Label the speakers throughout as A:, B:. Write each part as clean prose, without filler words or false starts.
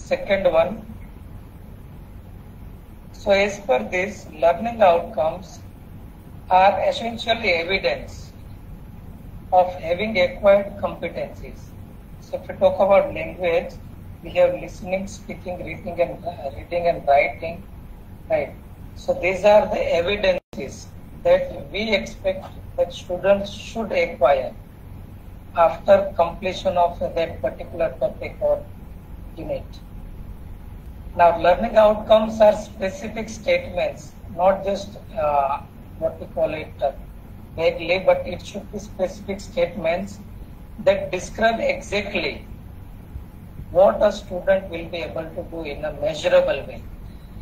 A: second one. So as per this, learning outcomes are essentially evidence of having acquired competencies. So if we talk about language, we have listening, speaking, reading and writing, right? So these are the evidences that we expect that students should acquire after completion of that particular topic or unit. Now, learning outcomes are specific statements, not just what we call it vaguely, but it should be specific statements that describe exactly what a student will be able to do in a measurable way.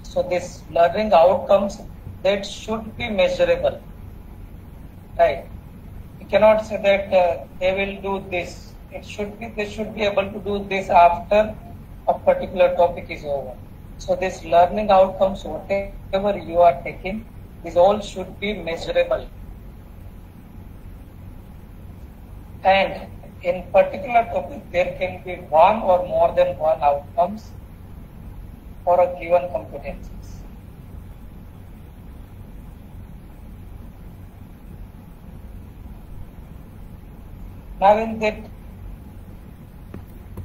A: So this learning outcomes that should be measurable, right? We cannot say that they will do this. They should be able to do this after a particular topic is over. So this learning outcomes, whatever you are taking, these all should be measurable. And in particular topic, there can be one or more than one outcomes for a given competencies. Now in that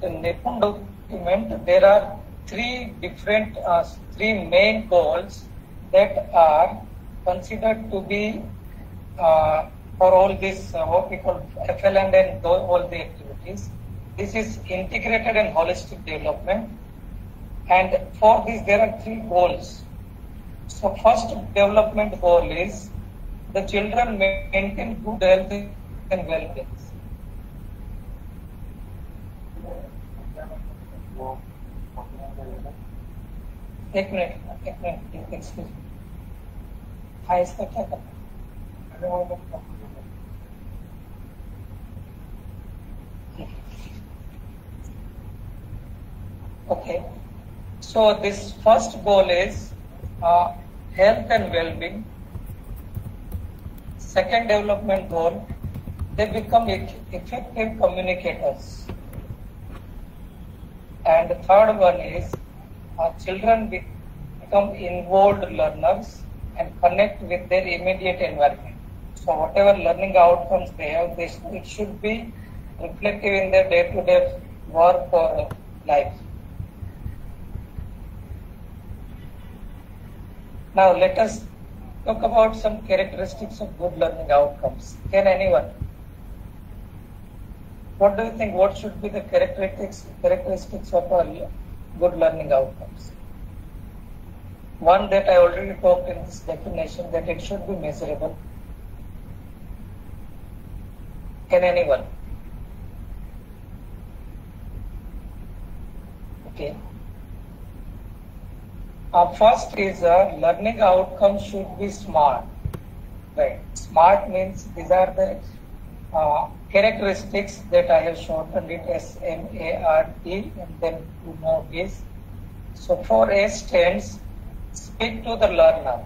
A: Nippon document, there are three main goals that are considered to be for all this what we call FLN and all the activities. This is integrated and holistic development, and for this there are three goals. So first development goal is the children maintain good health and well-being. एक minute excuse me, हाँ इसका क्या करना? Okay, so this first goal is health and well-being. Second development goal, they become effective communicators. And the third one is children become involved learners and connect with their immediate environment. So whatever learning outcomes they have, it should be reflective in their day-to-day work or life. Now let us talk about some characteristics of good learning outcomes. Can anyone? What do you think? What should be the characteristics of a good learning outcomes? One that I already talked in this definition, that it should be measurable. Can anyone? Okay. First is learning outcomes should be SMART. Right. SMART means these are the characteristics that I have shortened it as SMART, and then you know this. So for S stands speak to the learner.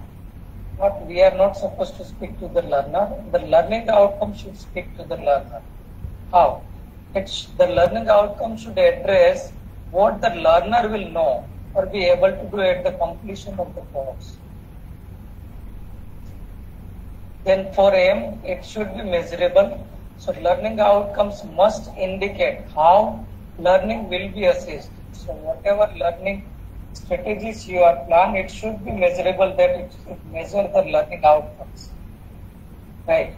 A: We are not supposed to speak to the learner. The learning outcome should speak to the learner. How? The learning outcome should address what the learner will know or be able to do at the completion of the course. Then for M, it should be measurable. So learning outcomes must indicate how learning will be assessed. So whatever learning strategies you are planning, it should be measurable, that it should measure the learning outcomes. Right.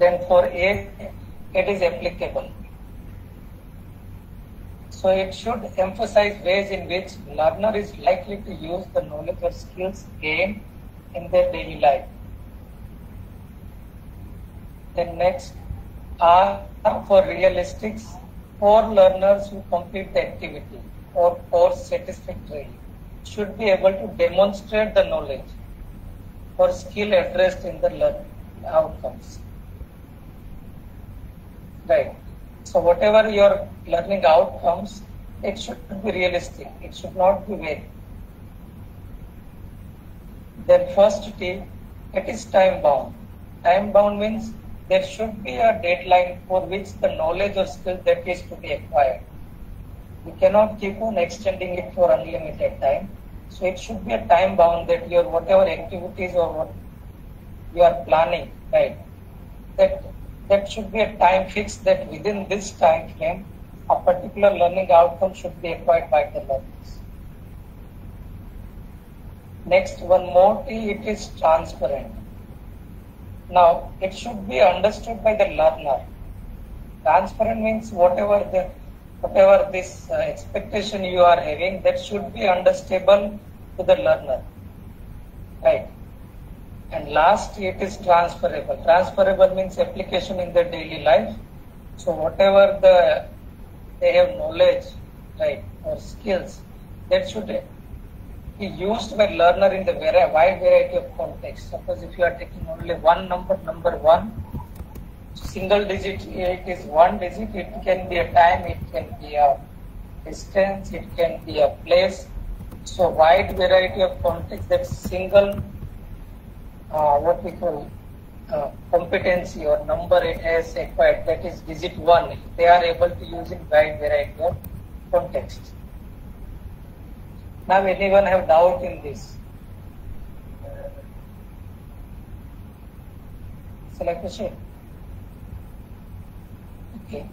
A: Then for A, it is applicable. So it should emphasize ways in which learner is likely to use the knowledge or skills gained in their daily life. Then next, R for realistics, for learners who complete the activity or course satisfactorily should be able to demonstrate the knowledge or skill addressed in the learning outcomes. Right. So whatever your learning outcomes, it should be realistic. It should not be vague. Then first T, it is time bound. Time bound means there should be a deadline for which the knowledge or skill that is to be acquired. We cannot keep on extending it for unlimited time. So it should be a time bound that your whatever activities or what you are planning, right? That should be a time fixed that within this time frame, a particular learning outcome should be acquired by the learners. Next, one more T, it is transparent. Now, it should be understood by the learner. Transparent means whatever this expectation you are having, that should be understandable to the learner, right? And last, it is transferable. Transferable means application in their daily life. So whatever they have knowledge, right, or skills, that should be used by learner in the wide variety of contexts. Suppose if you are taking only one number, number one, single digit, it is one digit, it can be a time, it can be a distance, it can be a place. So wide variety of context, that single, what we call competency or number it has acquired, that is digit one, they are able to use in wide variety of context. Now, anyone have doubt in this? Select question. Okay.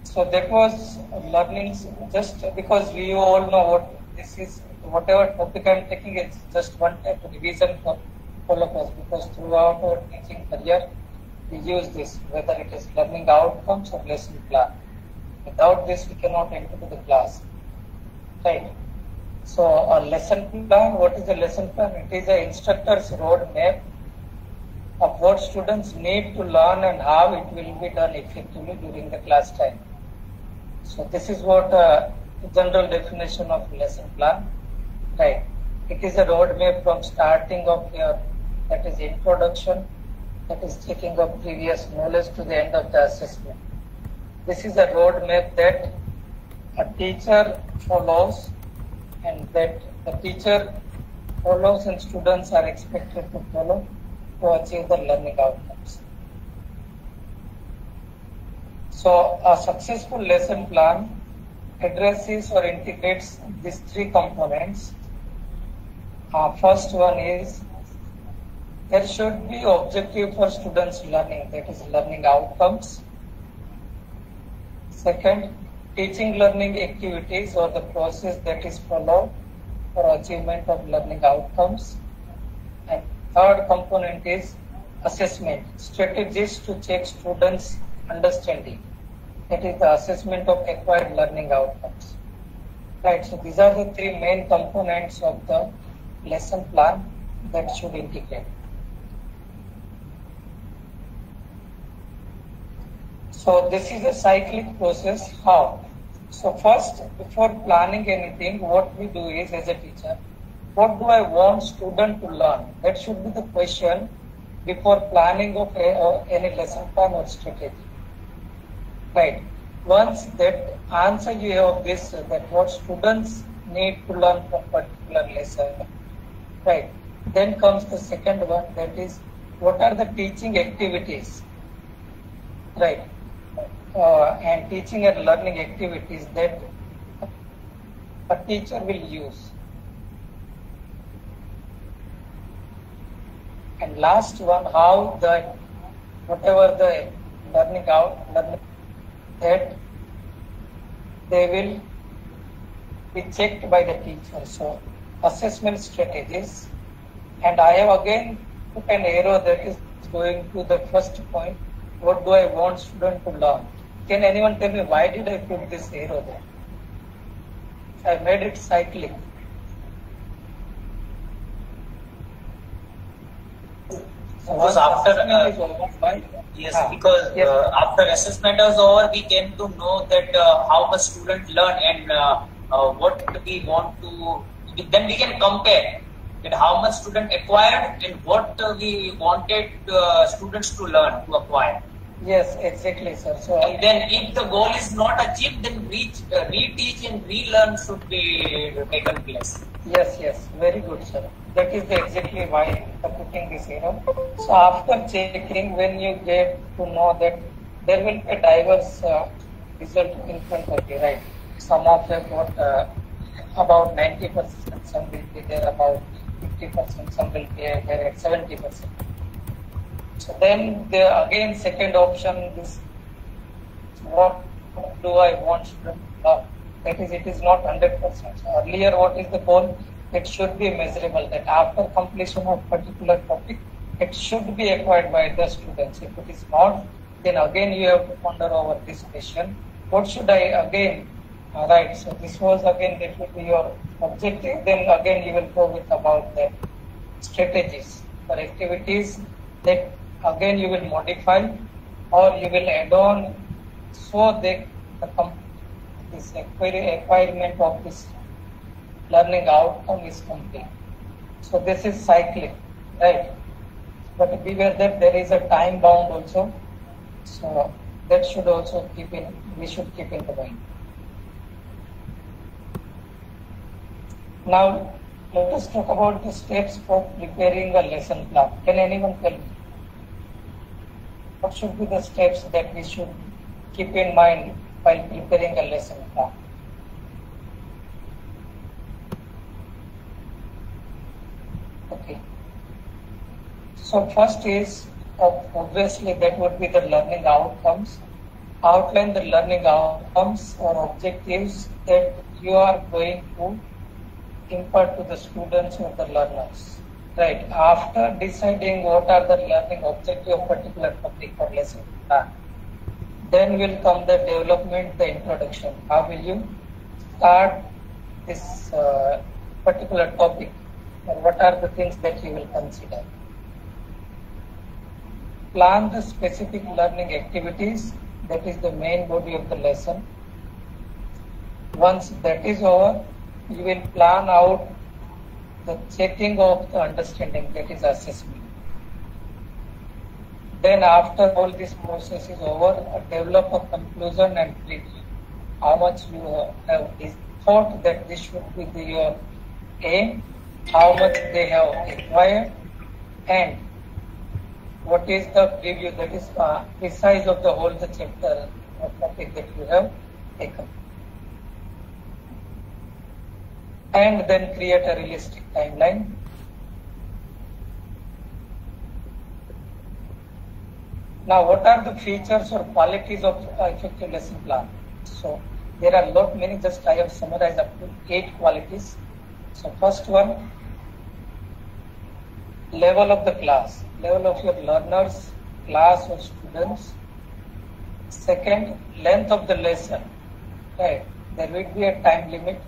A: So that was learnings, just because we all know what this is, whatever topic I am taking, it's just one type of revision for all of us, because throughout our teaching career, we use this, whether it is learning outcomes or lesson plan. Without this, we cannot enter the class, right? So a lesson plan, what is a lesson plan? It is an instructor's roadmap of what students need to learn and how it will be done effectively during the class time. So this is what the general definition of lesson plan, right? It is a roadmap from starting of your, that is introduction, that is checking of previous knowledge, to the end of the assessment. This is a roadmap that a teacher follows, and that the teacher follows and students are expected to follow to achieve the learning outcomes. So a successful lesson plan addresses or integrates these three components. First one is, there should be objective for students' learning, that is learning outcomes. Second, teaching learning activities or the process that is followed for achievement of learning outcomes. And third component is assessment, strategies to check students' understanding. That is the assessment of acquired learning outcomes. Right, so these are the three main components of the lesson plan that should integrate. So this is a cyclic process. How? So first, before planning anything, what we do is, as a teacher, what do I want student to learn? That should be the question before planning of any lesson plan or strategy. Right. Once that answer you have this, that what students need to learn from particular lesson, right? Then comes the second one, that is, what are the teaching activities, right? And teaching and learning activities that a teacher will use. And last one, how the whatever the learning that they will be checked by the teacher. So assessment strategies, and I have again put an arrow that is going to the first point. What do I want student to learn? Can anyone tell me why did I put this arrow there? I made it cyclic.
B: Because after after assessment is over, we came to know that how much student learn and what we want to. Then we can compare that how much student acquired and what we wanted students to learn, to acquire.
A: Yes, exactly, sir. So,
B: and then if the goal is not achieved, then reteach and relearn should be taken place.
A: Yes, very good, sir. That is exactly why I'm putting this here. So after checking, when you get to know that there will be a diverse result in front of you, right? Some of them got about 90%, some will be there about 50%, some will be there at 70%. So then again second option is what do I want to learn? That is, it is not 100%. So earlier, what is the goal? It should be measurable. That after completion of particular topic, it should be acquired by the students. If it is not, then again you have to ponder over this question. What should I again write? So this was again that will be your objective. Then again you will go with about the strategies for activities that again you will modify or you will add on so that this acquirement of this learning outcome is complete. So this is cyclic, right? But beware that there is a time bound also. So that should also we should keep in mind. Now let us talk about the steps for preparing a lesson plan. Can anyone tell me? What should be the steps that we should keep in mind while preparing a lesson plan? Okay. So first is obviously that would be the learning outcomes. Outline the learning outcomes or objectives that you are going to impart to the students or the learners. Right. After deciding what are the learning objectives of particular topic or lesson plan, then will come the development, the introduction. How will you start this particular topic, or what are the things that you will consider? Plan the specific learning activities. That is the main body of the lesson. Once that is over, you will plan out the checking of the understanding, that is assessment. Then after all this process is over, develop a conclusion and review. How much you have thought that this should be your aim, how much they have acquired, and what is the preview, that is precise of the whole the chapter or topic that you have taken. And then create a realistic timeline. Now, what are the features or qualities of effective lesson plan? So, there are many, just I have summarized up to 8 qualities. So, first one, level of the class, level of your learners, class or students. Second, length of the lesson, right? There will be a time limit.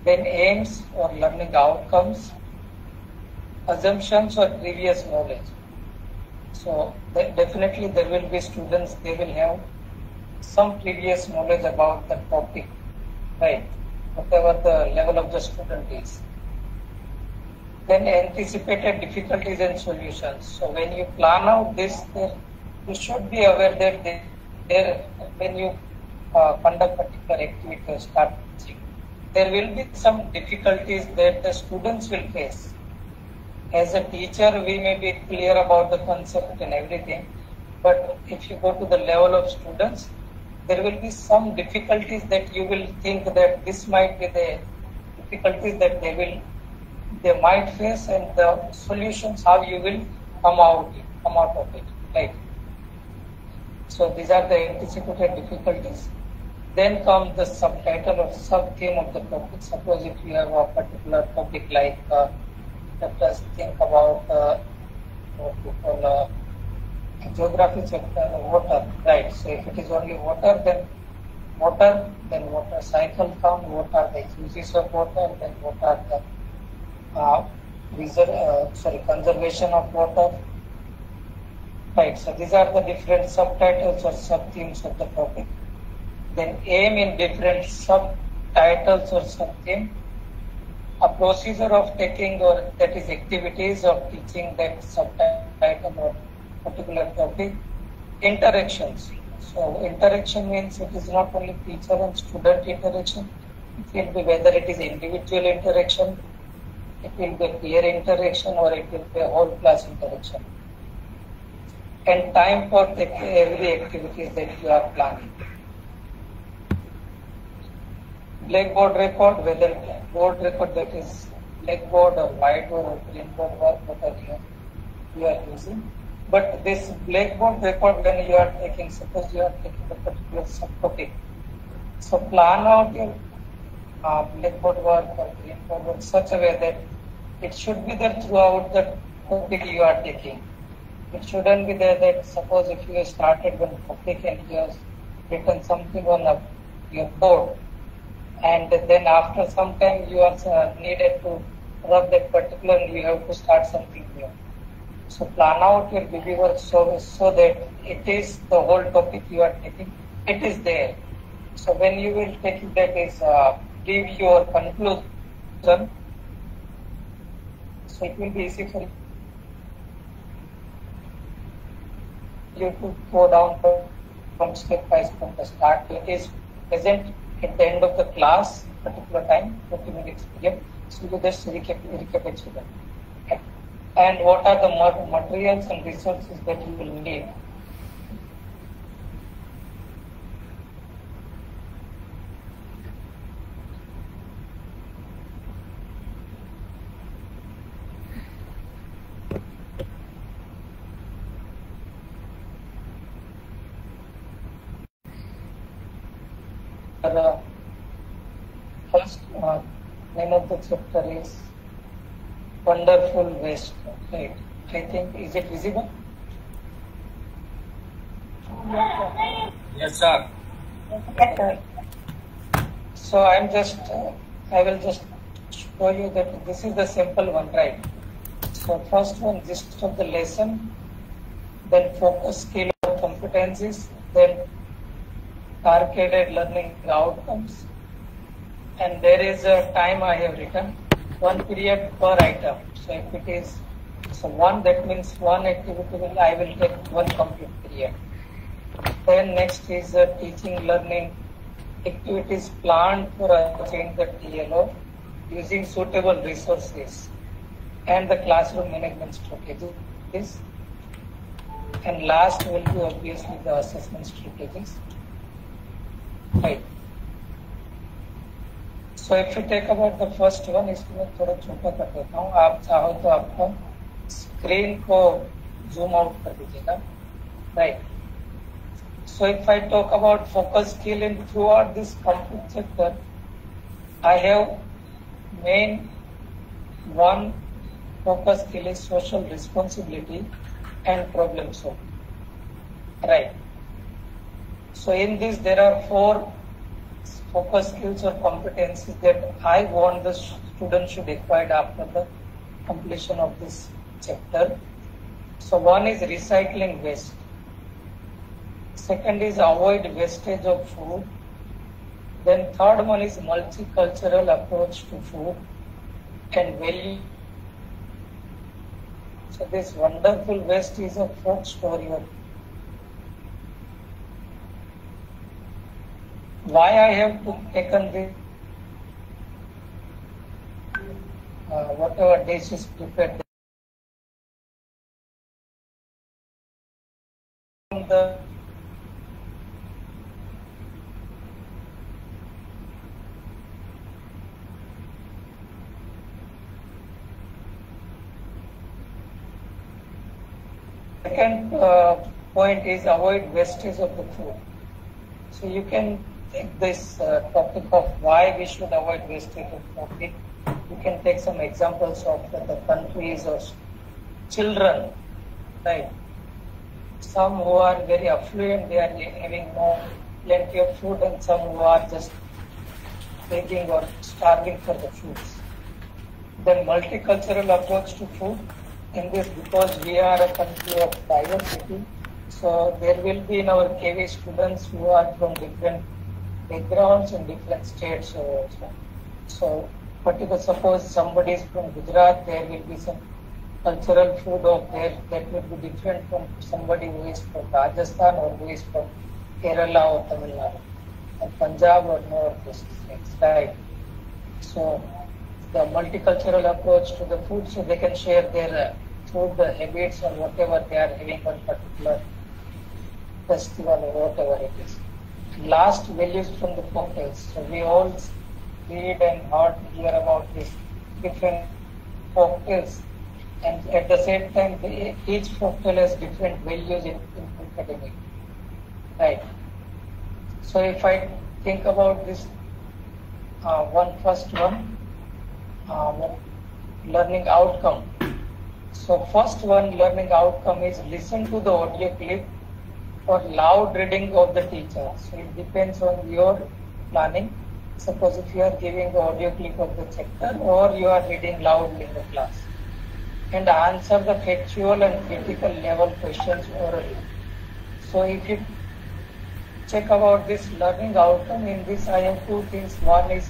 A: Then aims or learning outcomes, assumptions or previous knowledge. So definitely there will be students, they will have some previous knowledge about the topic, right? Whatever the level of the student is. Then anticipated difficulties and solutions. So when you plan out this, you should be aware that when you conduct particular activity or start teaching, there will be some difficulties that the students will face. As a teacher, we may be clear about the concept and everything, but if you go to the level of students, there will be some difficulties that you will think that this might be the difficulties that they might face, and the solutions how you will come out of it, right? So these are the anticipated difficulties. Then comes the subtitle or sub-theme of the topic. Suppose if you have a particular topic like, let us think about what we call geography chapter, water, right? So if it is only water, then water cycle count, what are the uses of water, then what are the conservation of water, right? So these are the different subtitles or sub-themes of the topic. Then aim in different subtitles or sub-theme, a procedure of taking, or that is activities of teaching that subtitle or particular topic. Interactions. So interaction means it is not only teacher and student interaction, It will be whether it is individual interaction, it will be peer interaction, or it will be a whole class interaction. And time for every activity that you are planning. Blackboard record, whether board record, that is blackboard or whiteboard or greenboard work, whatever you are using. But this blackboard record, when you are taking, suppose you are taking a particular subtopic, so plan out your blackboard work or greenboard work such a way that it should be there throughout the topic you are taking. It shouldn't be there that suppose if you started one topic and you have written something on your board, and then after some time you are needed to rub that particular and you have to start something new. So plan out your BB work so that it is the whole topic you are taking, it is there. So when you will take it, that is give your conclusion, so it will be easy for you to go down from step by step from the start. It is present at the end of the class, particular time, 20 minutes period. So you just recapitulate. Okay. And what are the materials and resources that you will need? The first name of the chapter is Wonderful Waste. Right. I think, is it visible?
B: Yes, sir.
A: So I will just show you that this is the simple one, right? So first one, gist of the lesson, then focus skill or competencies, then targeted learning outcomes, and there is a time I have written, 1 period per item. So if it is one, that means one activity I will take one complete period. Then next is teaching learning activities planned for achieving the TLO using suitable resources and the classroom management strategies. And last will be obviously the assessment strategies. Right. So if you take about the first one, इसको मैं थोड़ा छोटा कर देता हूँ. आप चाहो तो आपको स्क्रीन को zoom out कर दीजिएगा. Right. So if I talk about focus skill in throughout this complete chapter, I have main one focus skill is social responsibility and problem solving. Right. So in this there are 4 focus skills or competencies that I want the student should acquire after the completion of this chapter. So one is recycling waste. Second is avoid wastage of food. Then third one is multicultural approach to food and value. So this wonderful waste is a folk story. Why I have taken this, whatever dish is prepared, the second point is avoid wastage of the food. So you can take this topic of why we should avoid wastage of food. You can take some examples of the countries or children, right? Some who are very affluent, they are having plenty of food, and some who are just begging or starving for the foods. Then multicultural approach to food. In this, because we are a country of diversity, so there will be in our KV students who are from different backgrounds and different states also. So, particularly suppose somebody is from Gujarat, there will be some cultural food of there that will be different from somebody who is from Rajasthan or who is from Kerala or Tamil Nadu, or Punjab or North East states, right? So the multicultural approach to the food, so they can share their food habits or whatever they are having on particular festival or whatever it is. Last, values from the folktales. So we all read and hear about these different folktales, and at the same time, each folktale has different values in academic, right? So if I think about this first one, learning outcome. So first one learning outcome is listen to the audio clip or loud reading of the teacher. So it depends on your planning. Suppose if you are giving the audio clip of the chapter or you are reading loudly in the class, and answer the factual and critical level questions orally. So if you check about this learning outcome, in this I have two things. One is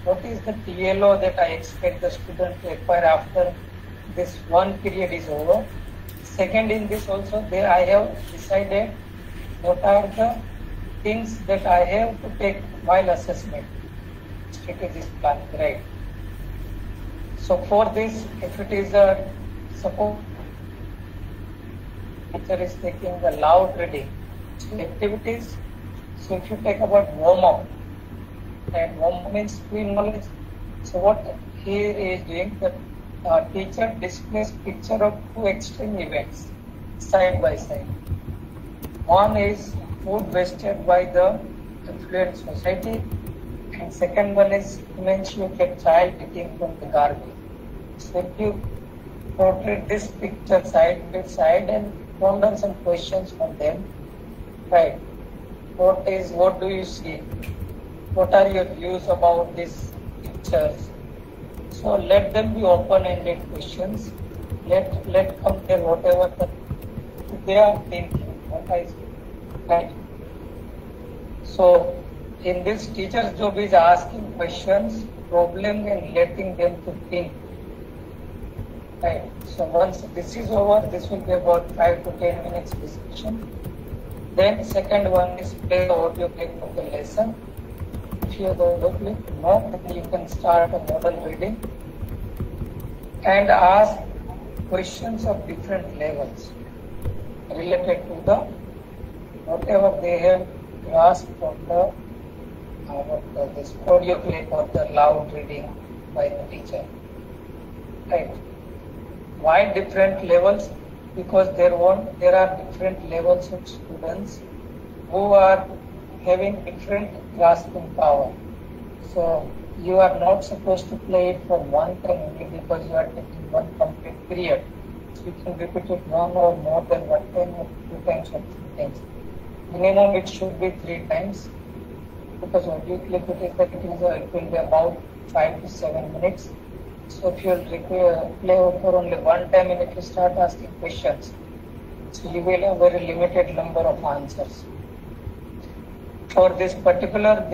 A: what is the TLO that I expect the student to acquire after this one period is over. Second, in this also I have decided what are the things that I have to take while assessment. Strategies planning, right? So for this, if it is a suppose teacher is taking a loud reading, so activities. So if you take about warm up, and warm up means pre-knowledge. So what here is doing, the teacher displays picture of two extreme events side by side. One is food wasted by the affluent society, and second one is emancipated child eating from the garbage. So if you portray this picture side by side and ponder some questions from them, right? What do you see? What are your views about these pictures? So let them be open-ended questions. Let come there whatever they are thinking. What I see, right? So in this, teacher's job is asking questions, problem, and letting them to think. Right. So once this is over, this will be about 5 to 10 minutes discussion. Then second one is play the audio clip of the lesson. If you have the audio clip, no, then you can start a model reading and ask questions of different levels related to the whatever they have asked for the this audio clip or the loud reading by the teacher. Right. Why different levels? Because there are different levels of students who are having different grasping power. So you are not supposed to play it for one time only because you are taking one complete period. So you can repeat it one or more than one time or two times or three times. Minimum it should be 3 times, because audio clip it will be about 5 to 7 minutes. So if you will play for only one time and if you start asking questions, so you will have very limited number of answers. For this particular,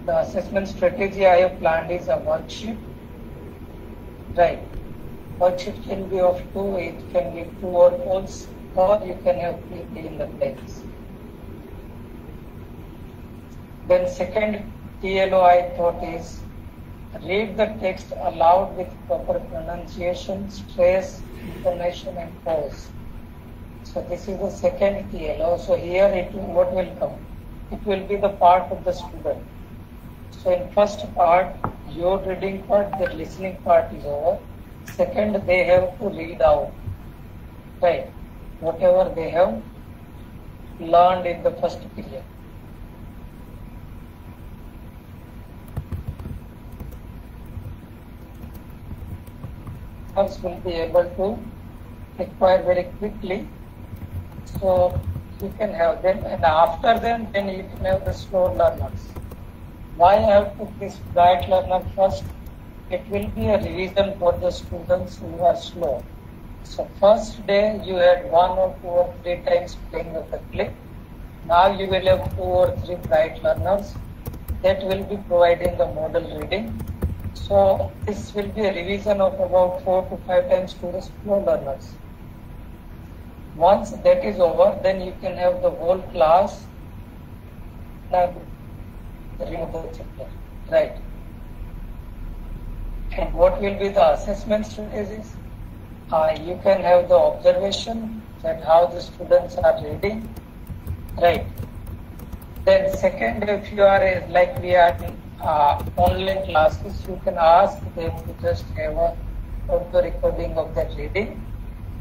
A: the assessment strategy I have planned is a worksheet. Right. Worksheet can be of 2, it can be 2 or polls, or you can have fill in the blanks. Then second TLO I thought is read the text aloud with proper pronunciation, stress, intonation, and pause. So this is the second TLO. So here what will come? It will be the part of the student. So in first part, your reading part, the listening part is over. Second, they have to read out, right? Whatever they have learned in the first period. Will be able to acquire very quickly. So you can have them, and after them, then you can have the slow learners. Why I have put this bright learner first? It will be a revision for the students who are slow. So first day you had 1 or 2 or 3 times playing of the clip. Now you will have 2 or 3 bright learners that will be providing the model reading. So this will be a revision of about 4 to 5 times to the slow learners. Once that is over, then you can have the whole class remove the chapter, right? And what will be the assessment strategies? You can have the observation that how the students are reading, right? Then second, if you are like we are in online classes, you can ask them to just have a audio recording of that reading,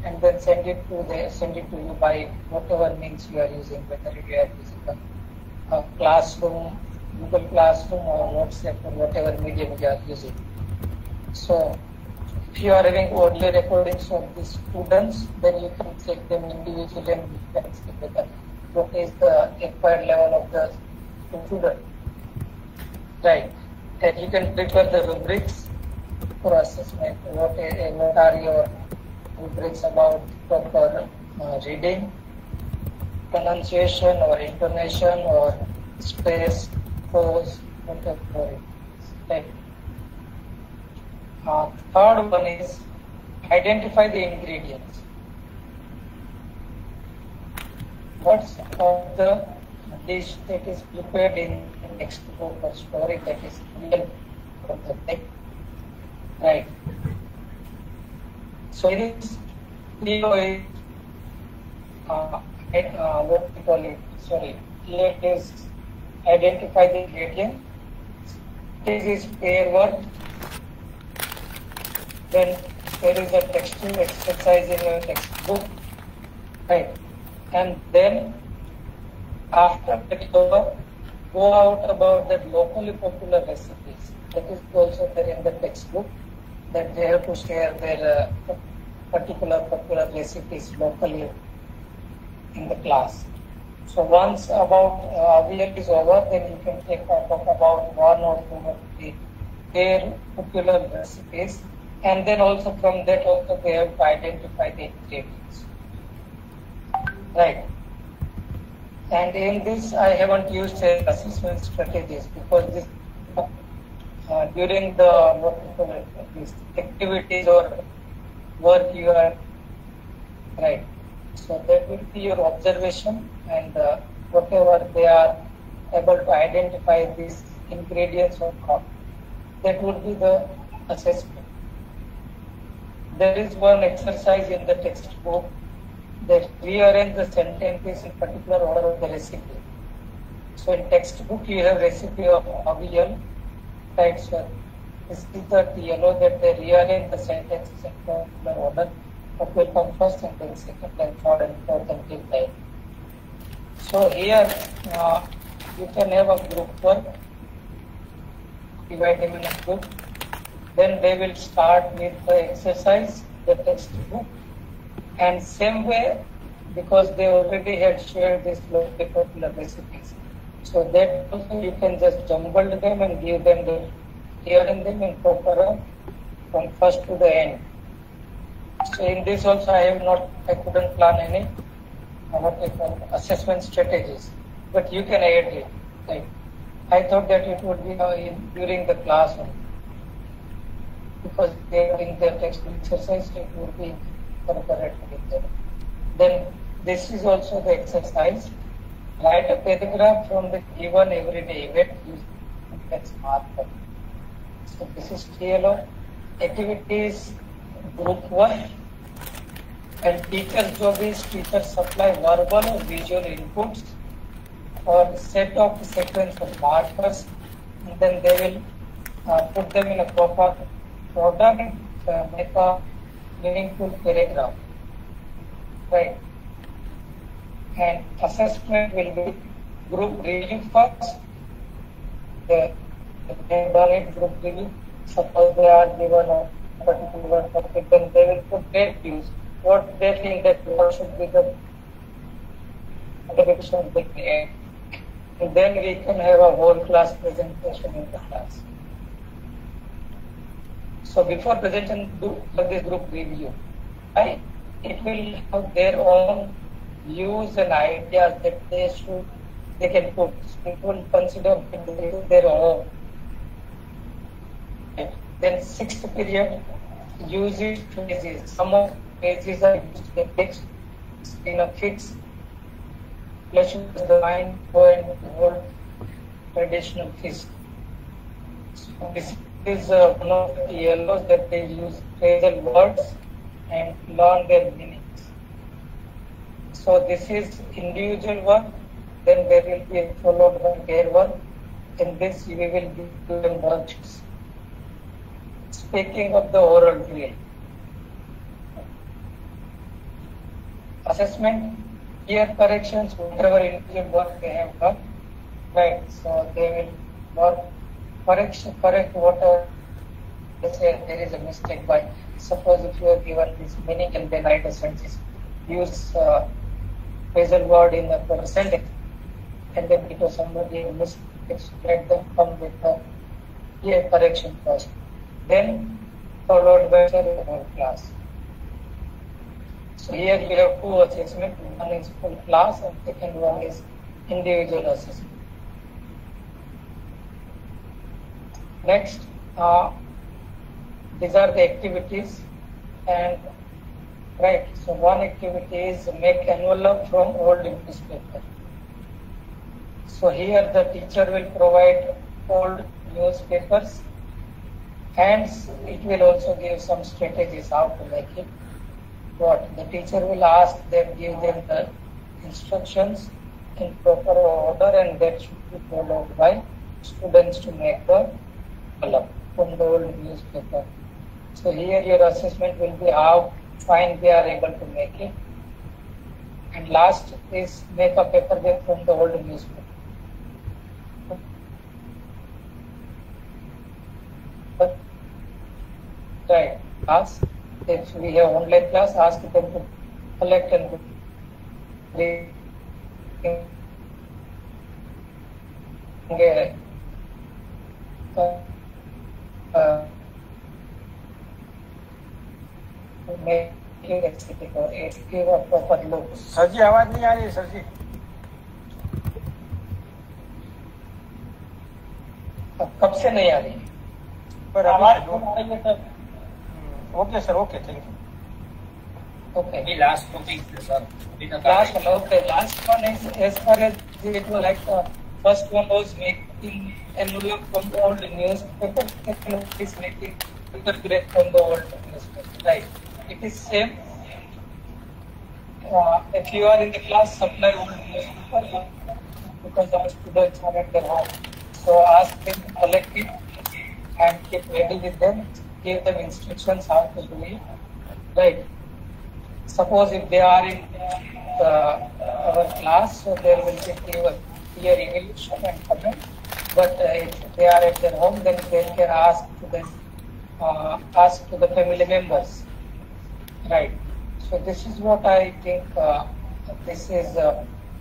A: and then send it to you by whatever means you are using, whether you are using a classroom, Google Classroom, or WhatsApp, or whatever medium you are using. So if you are having audio recordings of the students, then you can check them individually and you can see whether what is the required level of the student. Right. And you can prepare the rubrics for assessment. What are your rubrics about proper reading, pronunciation, or intonation, or stress, pause, whatever it is. Right. Third one is identify the ingredients. What's of the dish that is prepared in textbook or story that is real from the text? Right. So it is Leo is what we call it. Sorry, let us identify the ingredient. This is pair work. Then there is a textual exercise in your textbook, right? And then after that, go out about the locally popular recipes. That is also there in the textbook, that they have to share their particular popular recipes locally in the class. So once about VL is over, then you can talk about one or two of their popular recipes. And then also from that also they have to identify the ingredients. Right. And in this I haven't used assessment strategies because this during the these activities or work you are right. So that will be your observation, and whatever they are able to identify these ingredients or not, that would be the assessment. There is one exercise in the textbook that rearrange the sentences in particular order of the recipe. So in textbook you have recipe of avial, right? So this is the yellow that they rearrange the sentences in particular order. What will come first, and then second, and third, and fourth, until that. So here you can have a group work, divide them in a group. Then they will start with the exercise, the textbook, and same way, because they already had shared this locally popular recipes. So that also you can just jumble them and give them the hearing them in proper from first to the end. So in this also I couldn't plan any what I call assessment strategies, but you can add it. Right? I thought that it would be during the class only, because they are in their textbook exercise, it would be correctly there. Then this is also the exercise. Write a paragraph from the given everyday event using that marker. So this is TLO. Activities group 1, and teacher's job is teachers supply verbal or visual inputs or set of sequence of markers, and then they will put them in a proper order and make a meaningful paragraph. Right. And assessment will be group review first. They done it group review. Suppose they are given a particular topic, then they will put their views. What they think that what should be the direction they aim. And then we can have a whole class presentation in the class. So before presentation, do this group review. Right? It will have their own views and ideas that they can put. People consider their own. Then sixth period, use phrases. Some of phrases are used in text in a fixed relation to the mind, go and hold traditional feast. So this is one of the yellows that they use phrasal words and learn their meanings. So this is individual work, then there will be followed by pair work. In this we will be given worksheets. Speaking of the oral drill. Assessment, here corrections, whatever individual work they have done, right? So they will work, correct whatever they say there is a mistake by, suppose if you are given this meaning and then write a sentence, use phrasal word in the sentence, and then because somebody mistake, let them come with the here correction first, then followed by the whole class. So here we have two assessments, one is full class and second one is individual assessment. Next, these are the activities, and right, so one activity is make envelope from old newspaper. So here the teacher will provide old newspapers and it will also give some strategies how to make it. What the teacher will ask them, give them the instructions in proper order, and that should be followed by students to make the envelope from the old newspaper. So here your assessment will be how fine they are able to make it. And last is make a paperback from the old newspaper. Right. Ask if we have online class, ask them to collect and bring making aesthetic or give a proper look.
C: Sir ji आवाज नहीं आ रही है sir जी.
A: कब से नहीं आ रही है?
C: पर
B: आवाज
C: अभी
B: आ रही है sir.
C: Okay sir, okay, thank you.
A: Okay.
B: The last topic, sir.
A: Last one, okay. Last one is as far as it was like first one was making envelope from the old newspaper. Second one is making paperback from the old newspaper. Right. It is same. If you are in the class, supply old newspaper because our students are at their home. So ask them to collect it and keep ready with them. Give them instructions how to do it. Right. Suppose if they are in our class, so there will be clear evolution and comment. But if they are at their home, then they can ask to the family members. Right. So this is what I think. This is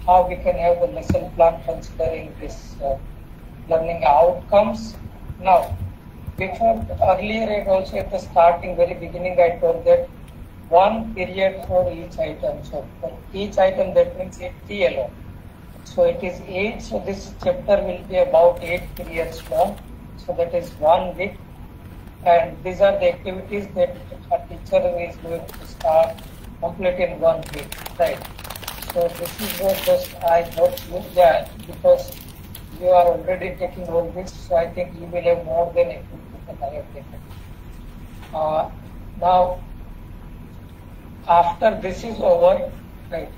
A: how we can have the lesson plan considering this learning outcomes. Now, before earlier, and also at the starting, very beginning, I told that one period for each item. So for each item, that means 80 alone. So it is 8. So this chapter will be about 8 periods long. So that is 1 week. And these are the activities that a teacher is going to start complete in 1 week. Right. So this is what just I got you. Yeah, because you are already taking all this. So I think you will have more than activities that I have taken. Now, after this is over, right?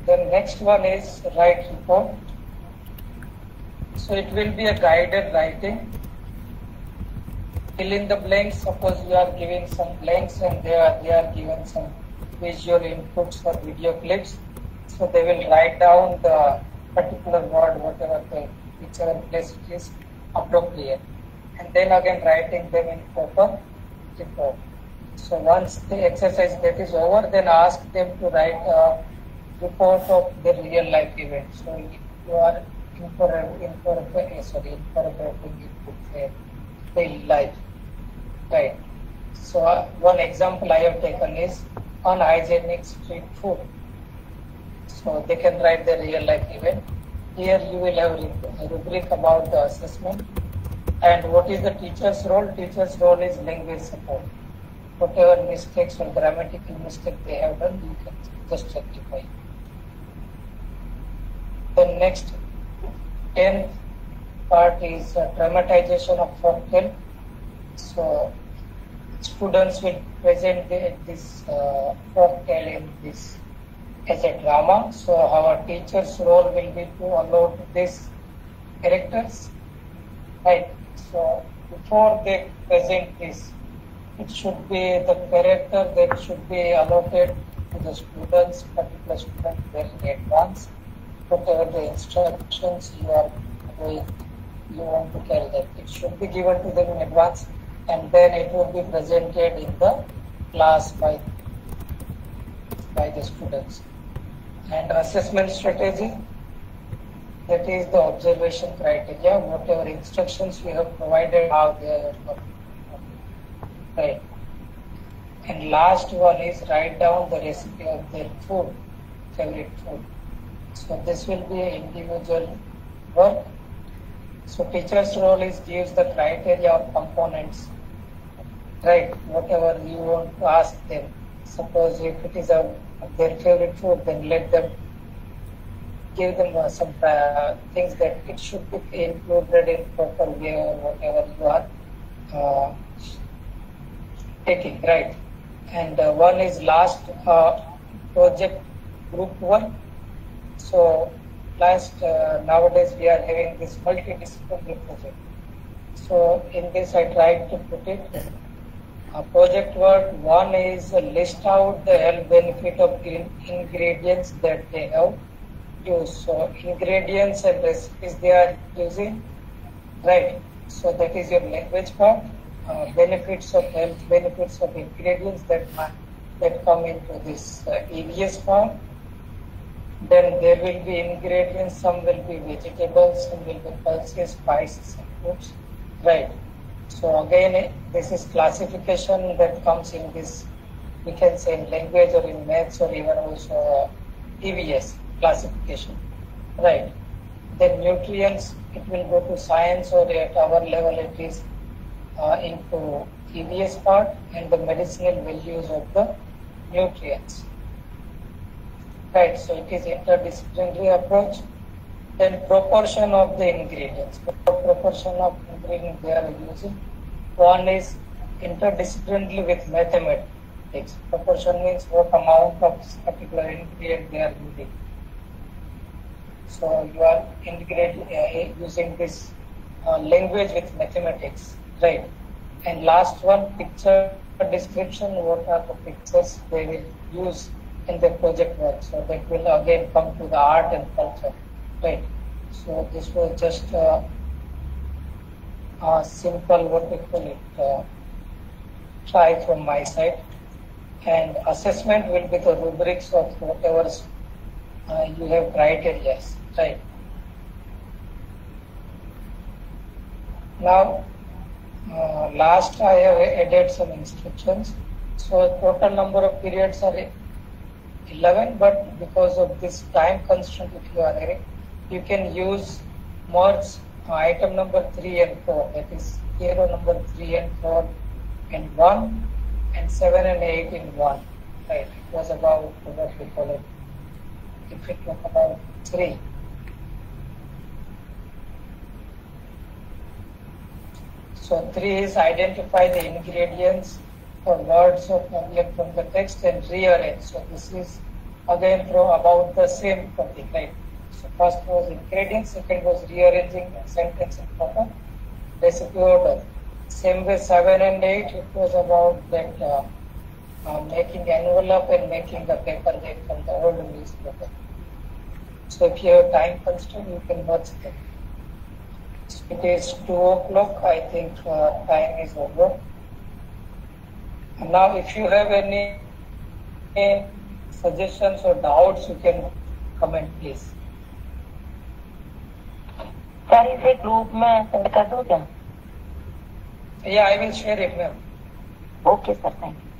A: The next one is write report. So it will be a guided writing. Fill in the blanks. Suppose you are giving some blanks and they are given some visual inputs or video clips. So they will write down the particular word, whichever place it is appropriate, and then again writing them in proper report. So once the exercise that is over, then ask them to write a report of the real life event. So you are incorporating it with daily life, right? So one example I have taken is unhygienic street food. So they can write the real life event. Here you will have a rubric about the assessment. And what is the teacher's role? Teacher's role is language support. Whatever mistakes or grammatical mistake they have done, you can just rectify. The next 10th part is dramatization of folk tale. So students will present this folk tale in this as a drama. So our teacher's role will be to allow these characters, right? So before they present this, it should be the character that should be allotted to the students, particular students very in advance. Whatever the instructions you are doing, you want to tell them, it should be given to them in advance, and then it will be presented in the class by the students. And assessment strategy, that is the observation criteria, whatever instructions we have provided, how they are right. And last one is write down the recipe of their food, favorite food. So this will be individual work. So teacher's role is gives the criteria of components, right? Whatever you want to ask them. Suppose if it is their favorite food, then let them give them some things that it should be included in proper way or whatever you are taking, right? And one is last project group one. So nowadays we are having this multidisciplinary project. So in this I tried to put it. Project work one is list out the health benefit of ingredients that they have used. So ingredients and recipes they are using, right? So that is your language part. Benefits of health, benefits of ingredients that come into this EVS part. Then there will be ingredients, some will be vegetables, some will be pulses, spices and fruits, right? So again, this is classification that comes in this, we can say in language or in maths or even also EVS classification, right? Then nutrients, it will go to science, or at our level it is into EVS part, and the medicinal values of the nutrients. Right, so it is interdisciplinary approach. Then proportion of the ingredients. What proportion of ingredients they are using? One is interdisciplinary with mathematics. Proportion means what amount of this particular ingredient they are using. So you are using this language with mathematics, right? And last one, picture description. What are the pictures they will use in the project work? So that will again come to the art and culture, right? So this was just a simple, what we call it, try from my side. And assessment will be the rubrics of whatever you have criteria, right? Now, last I have added some instructions. So total number of periods are 11, but because of this time constraint, if you are having, you can use merge item number 3 and 4, that is hero number 3 and 4 in 1 and 7 and 8 in 1, right? It was about what we call it, if we talk about 3. So 3 is identify the ingredients or words of from the text and rearrange. So this is again about the same topic, right? So first was ingredients, second was rearranging a sentence in proper recipe order. Same way 7 and 8, it was about that making envelope and making the paper weight from the old newspaper. So if you have time constraint, you can watch them. It is 2 o'clock, I think time is over. And now if you have any suggestions or doubts, you can comment please.
D: Sir इसे group में send कर दो क्या?
A: Yeah, I will share it, ma'am.
D: Okay, sir. Thank you.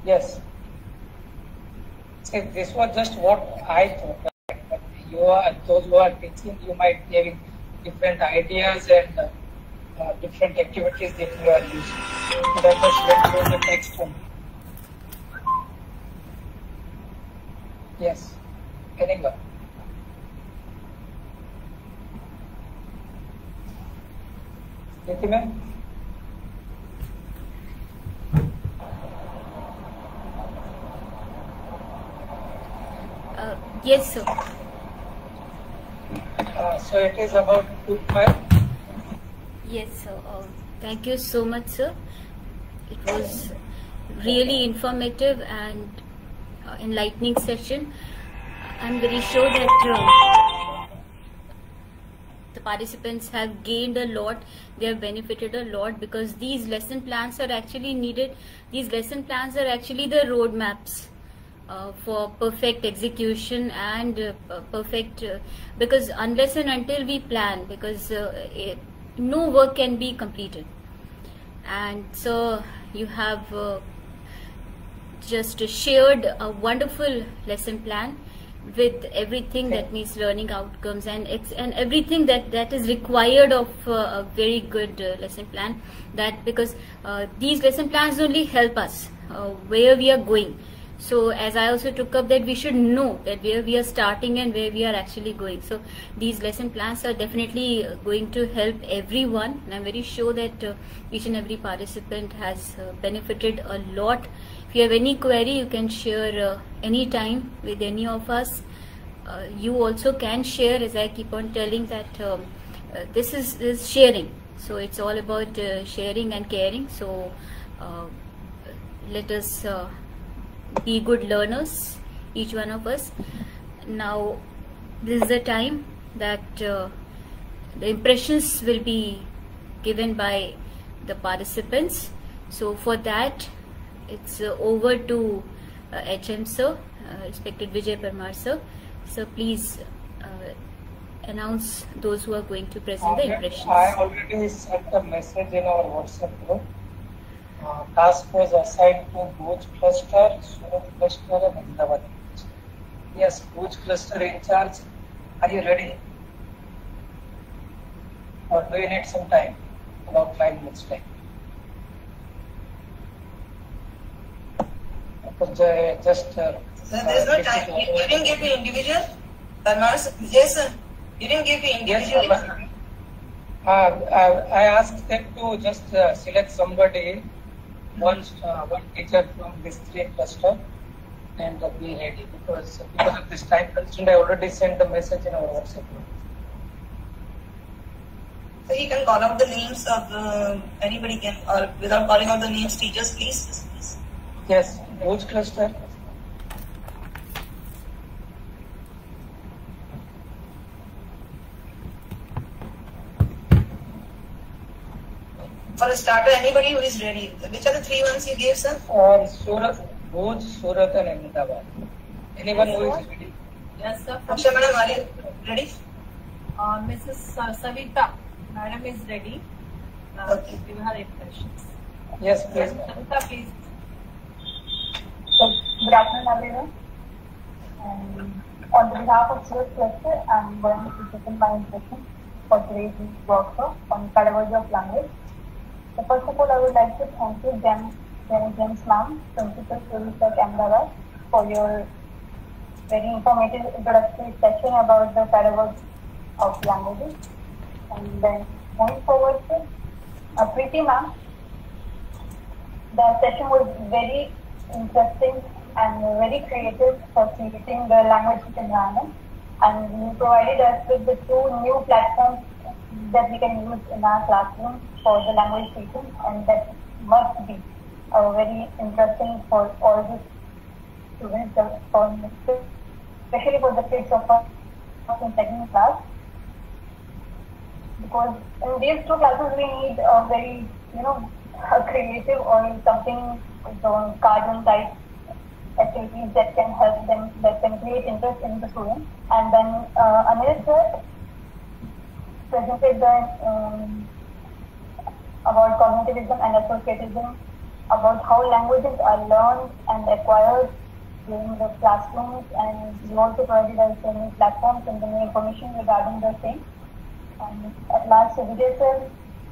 A: Yes. See, this was just what I thought. Right? But those who are teaching, you might be having different ideas and different activities that you are using. So that was the next one. Yes. Anyone? Niti ma'am?
E: Yes, sir.
A: So it is about group 5.
E: Yes, sir. Thank you so much, sir. It was really informative and enlightening session. I'm very sure that the participants have gained a lot. They have benefited a lot because these lesson plans are actually needed. These lesson plans are actually the roadmaps for perfect execution and perfect because unless and until we plan, because no work can be completed. And so you have just shared a wonderful lesson plan with everything that needs learning outcomes and everything that is required of a very good lesson plan. That because these lesson plans only help us where we are going. So as I also took up that we should know that where we are starting and where we are actually going. So these lesson plans are definitely going to help everyone, and I'm very sure that each and every participant has benefited a lot. If you have any query, you can share any time with any of us. You also can share, as I keep on telling that this is sharing. So it's all about sharing and caring. So let us be good learners, each one of us. Now this is the time that the impressions will be given by the participants. So for that it's over to HM sir, respected Vijay Parmar sir. So please announce those who are going to present the impressions.
A: I already sent a message in our WhatsApp group. Task was assigned to Bhuj cluster, Surat cluster and Ahmedabad. Yes, Bhuj cluster in charge. Are you ready? Or do you need some time? About 5 minutes time. Just
F: there's no time. You didn't give me individual? Jason, you didn't give me individual?
A: Yes, I asked them to just select somebody, one teacher from this 3 cluster and be ready because of this time constraint I already sent the message in our WhatsApp group.
F: So you can call out the names of anybody can, or without calling out the names, teachers, please.
A: Yes, Bhuj cluster.
F: For a starter, anybody who is ready. Which are the 3 ones you gave, sir?
A: Surat, Bhuj, Surat and Ahmedabad. Anyone who is ready?
G: Yes, sir.
F: Akshay madam, are you ready?
G: Mrs. Savita, madam is ready.
F: Okay.
G: Give her impressions.
A: Yes, please.
G: Savita, please.
H: So, good afternoon, everyone. And on behalf of Surat Cluster, I'm going to present my impression for today's workshop on pedagogy of language. So first of all, I would like to thank you, James ma'am, Principal Surat Ahmedabad, for your very informative introductory session about the pedagogy of languages. And then moving forward to Preeti ma'am, the session was very interesting and very creative for creating the language environment, and you provided us with the 2 new platforms that we can use in our classroom for the language teaching, and that must be very interesting for all the students, especially for the kids of first and second class, because in these 2 classes we need a very creative or something cartoon type activities that can help them, that can create interest in the students. And then Anil sir presented about cognitivism and associatism, about how languages are learned and acquired during the classrooms, and we also provided us new platforms and the new information regarding the same. And at last, Vijay sir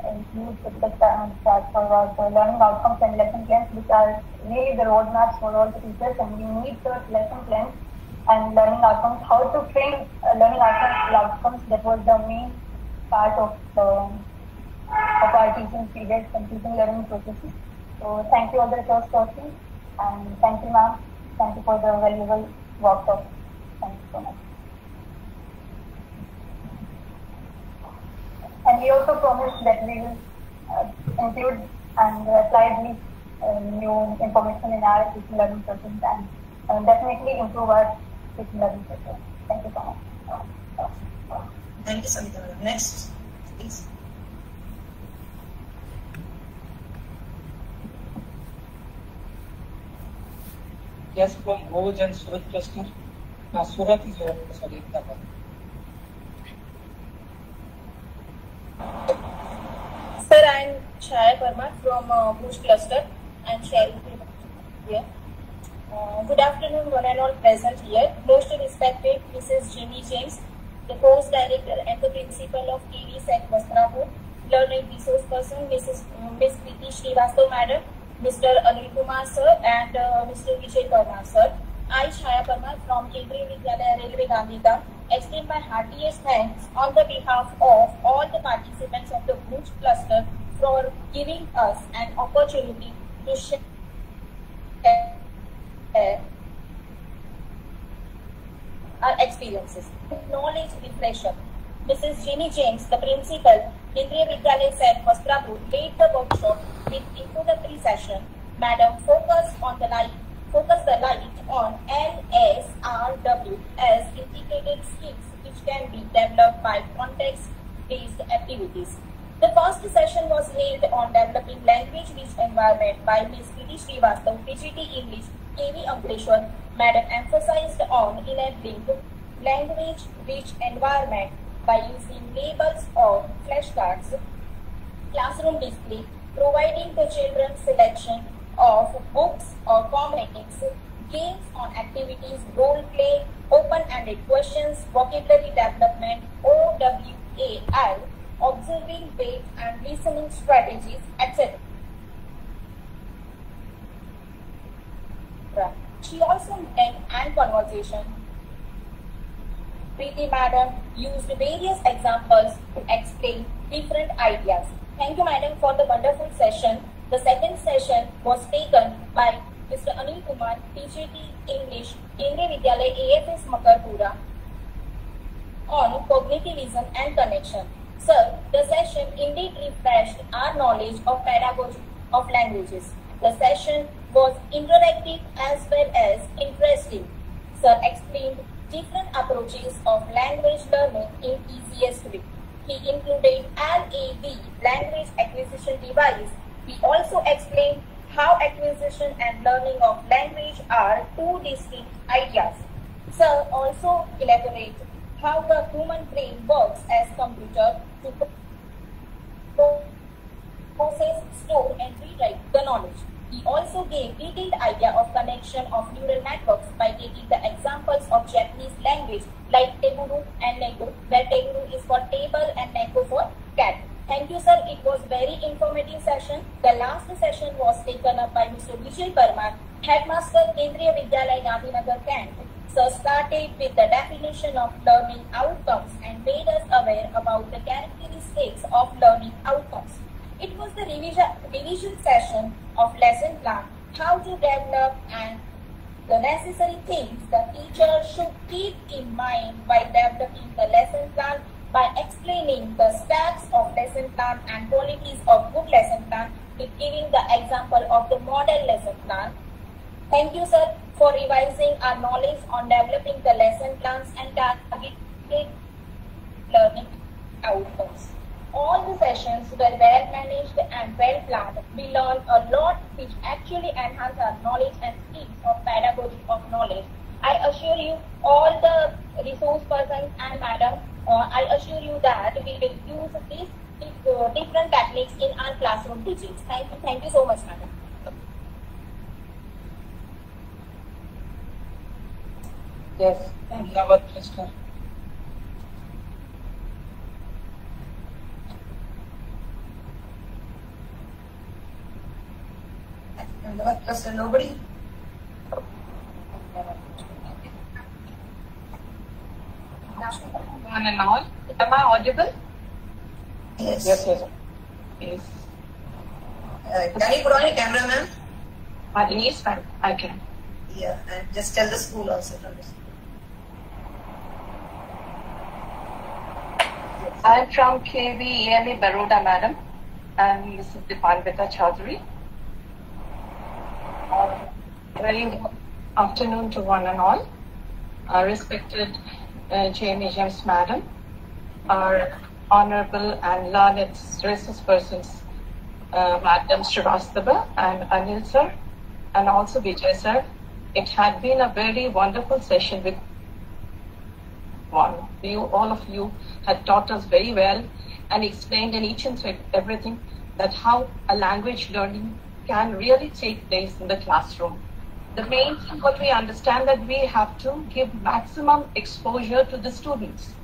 H: includes the chart for the learning outcomes and lesson plans, which are really the roadmaps for all the teachers, and we need the lesson plans and learning outcomes, how to train learning outcomes. That was the main part of our teaching period and teaching learning processes. So thank you all the resource persons, and thank you ma'am. Thank you for the valuable workshop. Thank you so much. And we also promised that we will include and apply these new information in our teaching learning process and definitely improve our teaching learning process. Thank you so much.
F: Thank you, Savita madam. Next, please.
A: Yes, from Bhuj and Surat cluster. Surat is your sorry.
I: Sir, I am Chaya Parmar from Bhuj cluster. I am sharing here. Good afternoon, one and all present here. Most respected Mrs. Jimmy James, the course director and the principal of KV Sec Vastrapur, learning resource person, Miss Preeti Srivastava madam, Mr. Anil Kumar sir, and Mr. Vijay Parmar sir. I, Chaya Parmar from Kendriya Vidyalaya Railway Gandhidham, extend my heartiest thanks on the behalf of all the participants of the Bhuj cluster for giving us an opportunity to share our experiences. Knowledge refresher. Mrs. Jenny James, the principal, Kendriya Vidyalaya Sec Vastrapur, led the workshop with introductory session. Madam focused the light on LSRW as integrated skills which can be developed by context-based activities. The first session was held on developing language-rich environment by Ms. Preeti Srivastava, PGT English, KV Ankleshwar. Madam emphasized on enabling language-rich environment by using labels or flashcards, classroom display, providing the children selection of books or comics, games on activities, role play, open-ended questions, vocabulary development, OWAI, observing, wait and listening strategies, etc. She also maintained an conversation. Preeti madam used various examples to explain different ideas. Thank you madam for the wonderful session. The second session was taken by Mr. Anil Kumar, PGT English, Kendriya Vidyalaya AFS Makarpura, on cognitivism and connection. Sir, the session indeed refreshed our knowledge of pedagogy of languages. The session was interactive as well as interesting. Sir explained different approaches of language learning in easiest way. He included LAV, language acquisition device. He also explained how acquisition and learning of language are two distinct ideas. Sir also elaborated how the human brain works as computer to process, store and rewrite the knowledge. He also gave detailed idea of connection of neural networks by taking the examples of Japanese language like Teguru and Neko, where Teguru is for table and Neko for cat. Thank you, sir. It was very informative session. The last session was taken up by Mr. Vijay Parmar, Headmaster, Kendriya Vidyalaya Gandhinagar Kent. Sir started with the definition of learning outcomes and made us aware about the characteristics of learning outcomes. It was the revision session of lesson plan, how to develop and the necessary things the teacher should keep in mind while developing the lesson plan by explaining the steps of lesson plan and qualities of good lesson plan with giving the example of the model lesson plan. Thank you, sir, for revising our knowledge on developing the lesson plans and targeted learning outcomes. All the sessions were well managed and well planned. We learned a lot which actually enhanced our knowledge and skills of pedagogy of knowledge. I assure you, all the resource persons and madam, I assure you that we will use these different techniques in our classroom teachings. Thank you so much, madam.
A: Yes, Ahmedabad cluster.
F: Ahmedabad cluster, nobody?
G: One and all. Am I audible?
F: Yes.
A: Yes.
G: Yes.
F: Can you put on your camera, ma'am?
G: Yes, ma'am. I can.
F: Yeah, and just tell the school also from this.
G: I'm from KV EME Baroda, madam. I'm Mrs. Dipanvita Chaudhary. Very good afternoon to one and all. Our respected JMEGMs, madam, our honorable and learned resource persons, Madam Srivastava and Anil sir, and also Vijay sir. It had been a very wonderful session with all of you had taught us very well and explained in each and everything that how a language learning can really take place in the classroom. The main thing what we understand that we have to give maximum exposure to the students.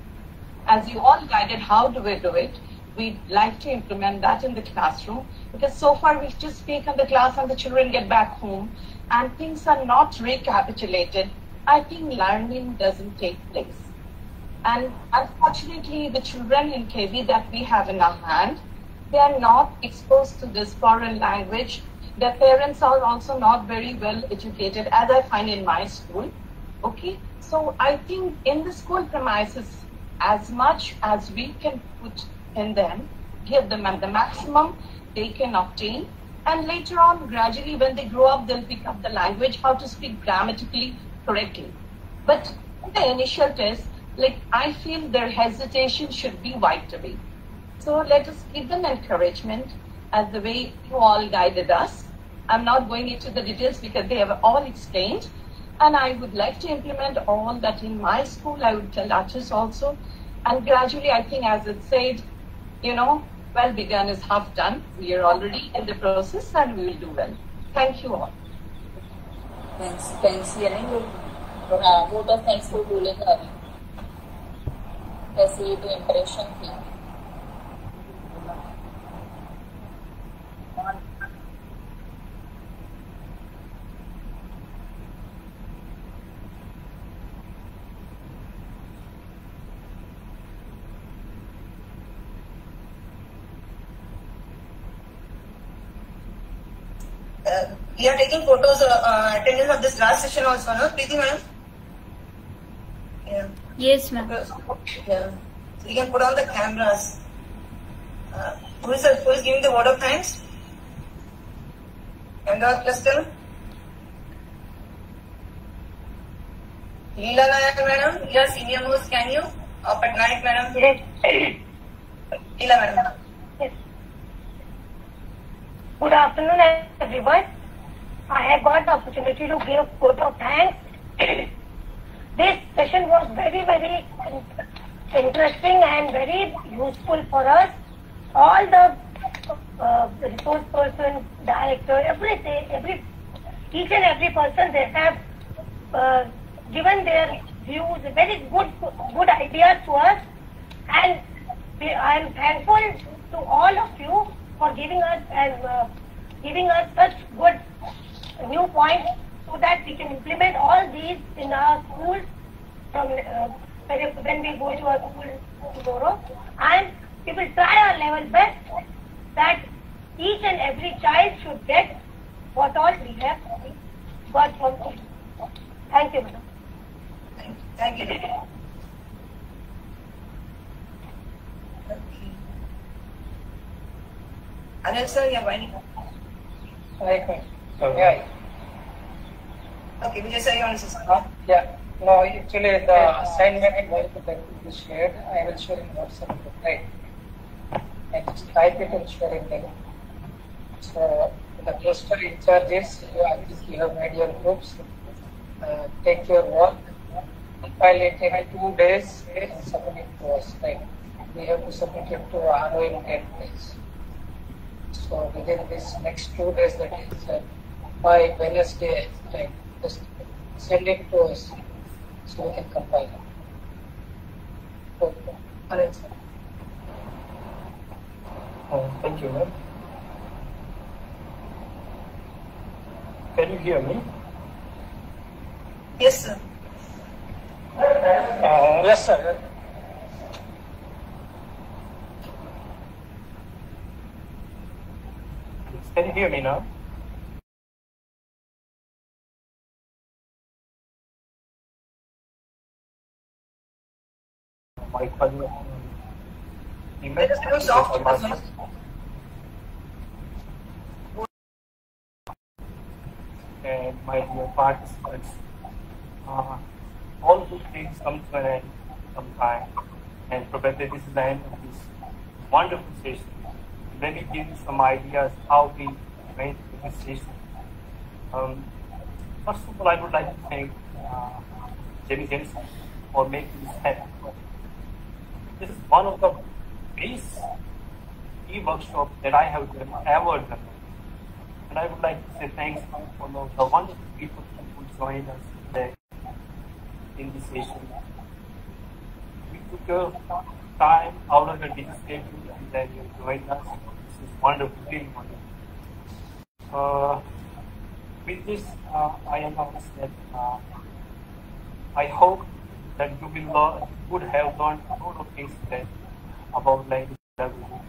G: As you all guided, how do we do it? We'd like to implement that in the classroom because so far we just speak in the class and the children get back home and things are not recapitulated. I think learning doesn't take place. And unfortunately, the children in KV that we have in our hand, they are not exposed to this foreign language. Their parents are also not very well educated, as I find in my school. Okay, so I think in the school premises, as much as we can put in them, give them the maximum they can obtain, and later on, gradually, when they grow up, they'll pick up the language, how to speak grammatically correctly. But in the initial test, like I feel their hesitation should be wiped away. So let us give them encouragement as the way you all guided us. I'm not going into the details because they have all explained. And I would like to implement all that in my school. I would tell others also. And gradually, I think as it said, well begun is half done. We are already in the process and we will do well. Thank you all.
I: Thanks, Yelling. Vote of thanks for बोले था अभी. ऐसे ये तो impression थी.
F: We are taking photos, attendance of this last session also, no? Preeti madam? Yeah.
E: Yes, ma'am.
F: Yeah. So you can put on the cameras. Who is giving the word of thanks? Ahmedabad cluster. Leela Nayak madam, you are senior most, can you? Or Patnaik madam?
H: Yes.
F: Leela madam.
H: Yes. Good afternoon, everyone. I have got the opportunity to give vote of thanks. This session was very, very interesting and very useful for us. All the resource person, director, each and every person, they have given their views, very good ideas to us, and I am thankful to all of you for giving us such good new points so that we can implement all these in our schools from when we go to our school tomorrow, and we will try our level best that each and every child should get what all we have got from them. Thank you, madam.
F: Thank you. Anil sir, you are winding up.
A: Yeah.
F: Okay, Vijay sir, you want to say something?
A: Yeah. No, actually the assignment is going to be shared. I will share in WhatsApp. Right. And just type it and share it there. So the cluster in charges, you have made your groups. Take your work, compile it in 2 days and submit it to us. Right. We have to submit it to RO in 10 days. So within this next 2 days, that is by Wednesday, like just send it to us so we can compile it. Okay. Alright, sir.
C: Thank you, ma'am. Can you hear me?
F: Yes, sir.
A: Yes, sir.
C: Can you hear me now? My cousin, and my dear participants, all good things come to an end sometime, and probably this is the end of this wonderful session. Let me give you some ideas how we went to this session. First of all, I would like to thank Jenny Jensen for making this happen. This is one of the best e-workshops that I have ever done. And I would like to say thanks for the wonderful people who joined us today in this session. We took your time out of your busy schedule and then you joined us. This is wonderful, really wonderful. With this, I announce that I hope that you would have learned a lot of things today about language development.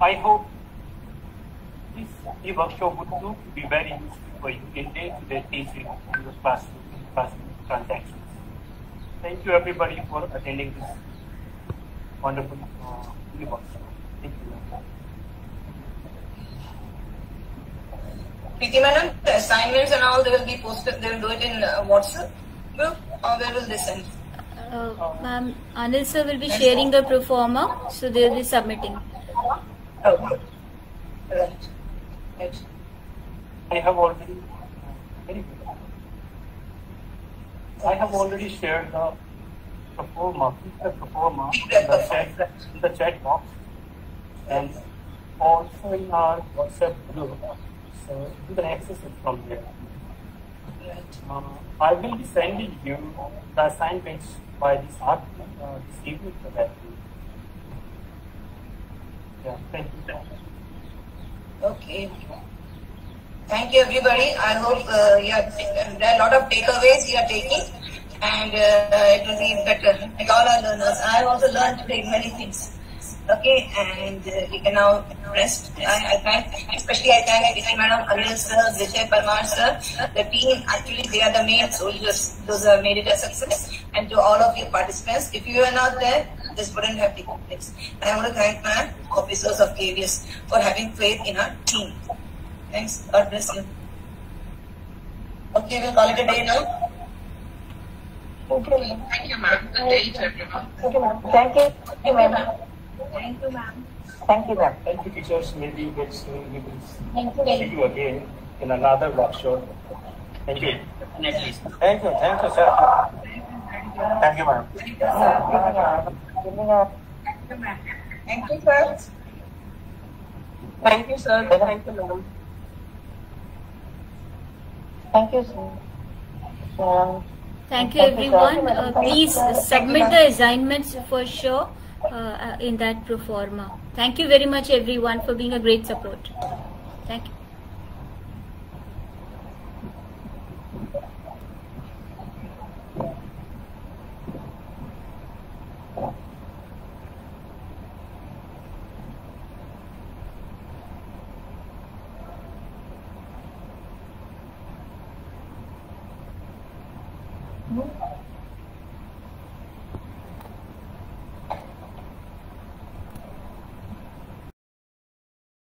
C: I hope this e-workshop would prove to be very useful for you in day-to-day teaching in the classroom transactions. Thank you everybody for attending this wonderful e-workshop. Thank you.
F: Preeti madam, the assignments and all, they will be posted, they will do it in WhatsApp group, or where will they send?
E: Ma'am, Anil sir will be sharing the pro forma, so they will be submitting.
F: Okay. Right. Right.
C: I have already shared the pro forma in the chat box and also in our WhatsApp group. So you can access it from there. I will be sending you the assignments by this evening for that. Yeah, thank you.
F: Okay. Thank you everybody. I hope there are a lot of takeaways you are taking, and it will be better. Like all our learners, I have also learned today many things. Okay, and we can now rest. I thank Madam, Anil sir, Vijay Parmar sir, the team. Actually, they are the main soldiers. Those who have made it a success. And to all of you participants, if you were not there, this wouldn't have taken place. And I want to thank my officers of KVS for having faith in our team. Thanks. God bless you. Okay, we'll call it a day now.
G: Okay. Thank you, ma'am. Good day to everyone.
D: Thank you, ma'am. Thank you. Thank you, ma'am.
H: Thank you, ma'am.
D: Thank you, ma'am.
C: Thank you, teachers. Maybe we will see you again in another workshop. Thank you.
A: Thank you, sir. Thank you, ma'am.
F: Thank you, ma'am. Thank you, sir.
G: Thank you, sir. Thank you, madam.
D: Thank you, sir.
E: Thank you everyone. Please submit the assignments for sure in that pro forma. Thank you very much everyone for being a great support. Thank you.